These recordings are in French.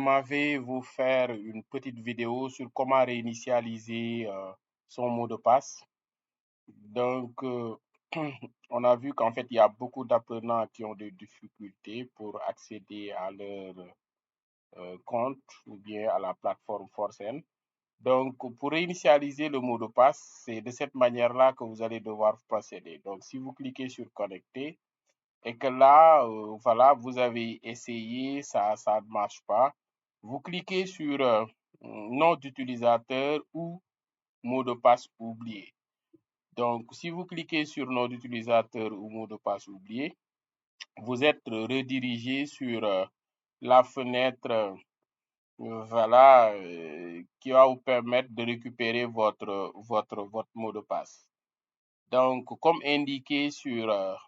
m'avez vous faire une petite vidéo sur comment réinitialiser son mot de passe. Donc, on a vu qu'en fait, il y a beaucoup d'apprenants qui ont des difficultés pour accéder à leur compte ou bien à la plateforme Forcen. Donc, pour réinitialiser le mot de passe, c'est de cette manière-là que vous allez devoir procéder. Donc, si vous cliquez sur connecter et que là, voilà, vous avez essayé, ça ne marche pas, vous cliquez sur nom d'utilisateur ou mot de passe oublié. Donc, si vous cliquez sur nom d'utilisateur ou mot de passe oublié, vous êtes redirigé sur la fenêtre voilà, qui va vous permettre de récupérer votre mot de passe. Donc, comme indiqué sur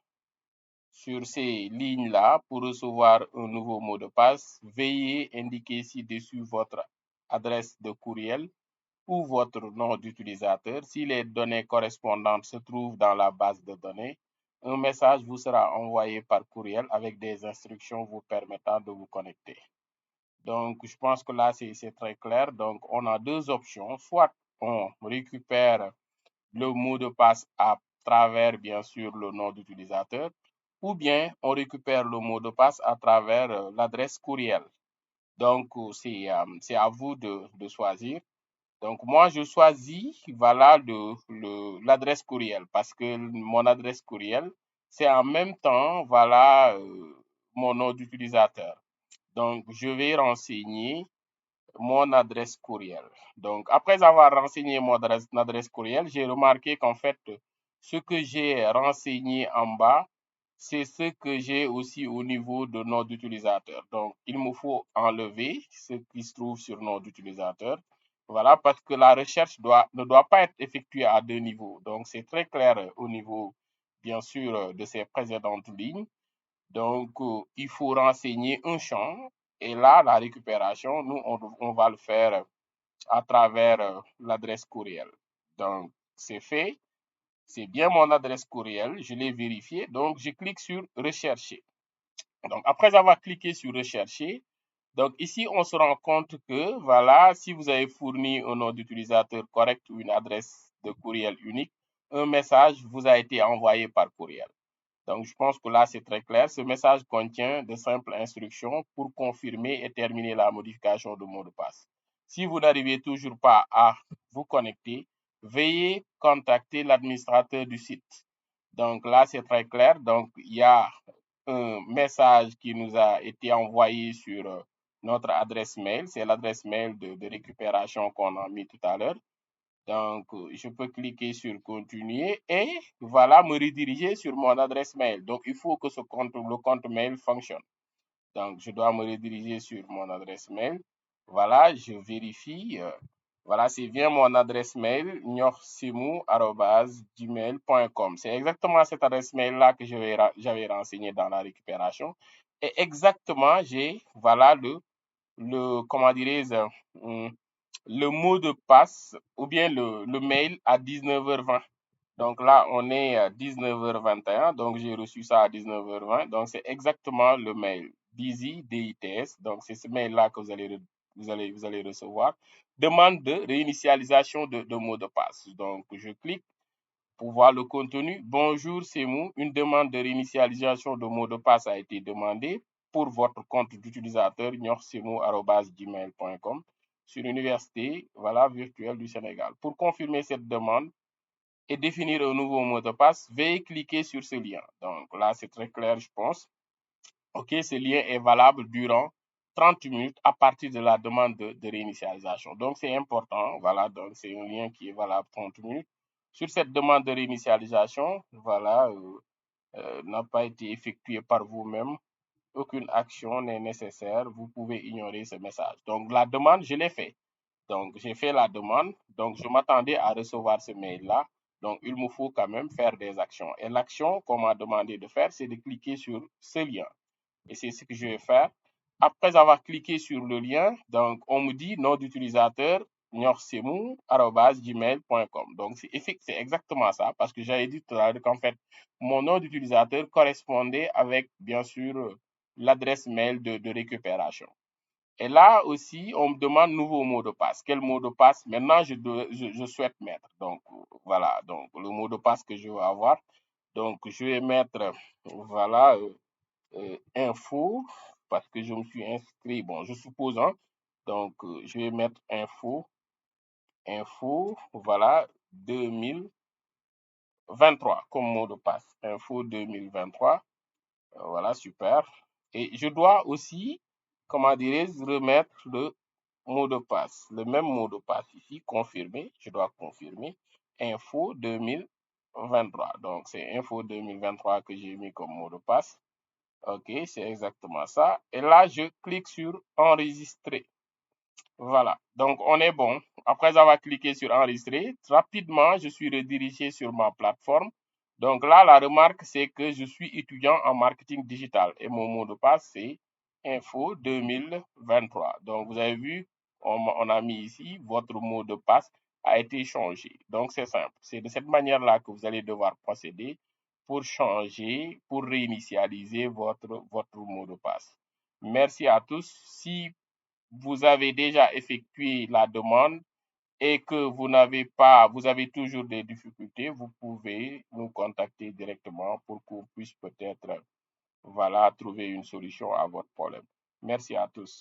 ces lignes-là, pour recevoir un nouveau mot de passe, veuillez indiquer ci-dessus votre adresse de courriel ou votre nom d'utilisateur. Si les données correspondantes se trouvent dans la base de données, un message vous sera envoyé par courriel avec des instructions vous permettant de vous connecter. Donc, je pense que là, c'est très clair. Donc, on a deux options. Soit on récupère le mot de passe à travers, bien sûr, le nom d'utilisateur, ou bien on récupère le mot de passe à travers l'adresse courriel. Donc, c'est à vous de choisir. Donc, moi, je choisis, voilà, l'adresse courriel parce que mon adresse courriel, c'est en même temps, voilà, mon nom d'utilisateur. Donc, je vais renseigner mon adresse courriel. Donc, après avoir renseigné mon adresse courriel, j'ai remarqué qu'en fait, ce que j'ai renseigné en bas, c'est ce que j'ai aussi au niveau de nom d'utilisateur. Donc, il me faut enlever ce qui se trouve sur nom d'utilisateur. Voilà, parce que la recherche ne doit pas être effectuée à deux niveaux. Donc, c'est très clair au niveau, bien sûr, de ces précédentes lignes. Donc, il faut renseigner un champ et là, la récupération, nous, on va le faire à travers l'adresse courriel. Donc, c'est fait. C'est bien mon adresse courriel. Je l'ai vérifié. Donc, je clique sur rechercher. Donc, après avoir cliqué sur rechercher, donc ici, on se rend compte que, voilà, si vous avez fourni un nom d'utilisateur correct ou une adresse de courriel unique, un message vous a été envoyé par courriel. Donc, je pense que là, c'est très clair. Ce message contient de simples instructions pour confirmer et terminer la modification de mot de passe. Si vous n'arrivez toujours pas à vous connecter, veuillez contacter l'administrateur du site. Donc là, c'est très clair. Donc, il y a un message qui nous a été envoyé sur notre adresse mail. C'est l'adresse mail de récupération qu'on a mis tout à l'heure. Donc, je peux cliquer sur continuer et voilà, me rediriger sur mon adresse mail. Donc, il faut que le compte mail fonctionne. Donc, je dois me rediriger sur mon adresse mail. Voilà, je vérifie. Voilà, c'est bien mon adresse mail, gmail.com. C'est exactement cette adresse mail-là que j'avais renseigné dans la récupération. Et exactement, j'ai, voilà, comment dirais-je, le mot de passe ou bien le mail à 19h20. Donc là, on est à 19h21, donc j'ai reçu ça à 19h20. Donc c'est exactement le mail Busy DITS. Donc c'est ce mail-là que vous allez recevoir. Demande de réinitialisation de mot de passe. Donc je clique pour voir le contenu. Bonjour, c'est Mou. Une demande de réinitialisation de mot de passe a été demandée pour votre compte d'utilisateur gmail.com sur l'Université voilà, virtuelle du Sénégal. Pour confirmer cette demande et définir un nouveau mot de passe, veuillez cliquer sur ce lien. Donc là, c'est très clair, je pense. OK, ce lien est valable durant 30 minutes à partir de la demande de réinitialisation. Donc, c'est important. Voilà, donc c'est un lien qui est valable 30 minutes. Sur cette demande de réinitialisation, voilà, n'a pas été effectuée par vous-même. Aucune action n'est nécessaire. Vous pouvez ignorer ce message. Donc, la demande, je l'ai fait. Donc, j'ai fait la demande. Donc, je m'attendais à recevoir ce mail-là. Donc, il me faut quand même faire des actions. Et l'action qu'on m'a demandé de faire, c'est de cliquer sur ce lien. Et c'est ce que je vais faire. Après avoir cliqué sur le lien, donc, on me dit nom d'utilisateur gmail.com. Donc, c'est exactement ça parce que j'avais dit tout à l'heure qu'en fait, mon nom d'utilisateur correspondait avec, bien sûr, l'adresse mail de récupération. Et là aussi, on me demande nouveau mot de passe. Quel mot de passe maintenant je souhaite mettre? Donc, voilà, donc le mot de passe que je veux avoir. Donc, je vais mettre, voilà, info, parce que je me suis inscrit, bon, je suppose, hein. Donc, je vais mettre info, voilà, 2023 comme mot de passe. Info 2023. Voilà, super. Et je dois aussi, comment dirais-je, remettre le mot de passe. Le même mot de passe ici, confirmer. Je dois confirmer. Info 2023. Donc, c'est info 2023 que j'ai mis comme mot de passe. OK, c'est exactement ça. Et là, je clique sur enregistrer. Voilà, donc on est bon. Après avoir cliqué sur enregistrer, rapidement, je suis redirigé sur ma plateforme. Donc là, la remarque, c'est que je suis étudiant en marketing digital et mon mot de passe, c'est info 2023. Donc vous avez vu, on a mis ici, votre mot de passe a été changé. Donc c'est simple. C'est de cette manière-là que vous allez devoir procéder pour changer, pour réinitialiser votre mot de passe. Merci à tous. Si vous avez déjà effectué la demande et que vous avez toujours des difficultés, vous pouvez nous contacter directement pour qu'on puisse peut-être, voilà, trouver une solution à votre problème. Merci à tous.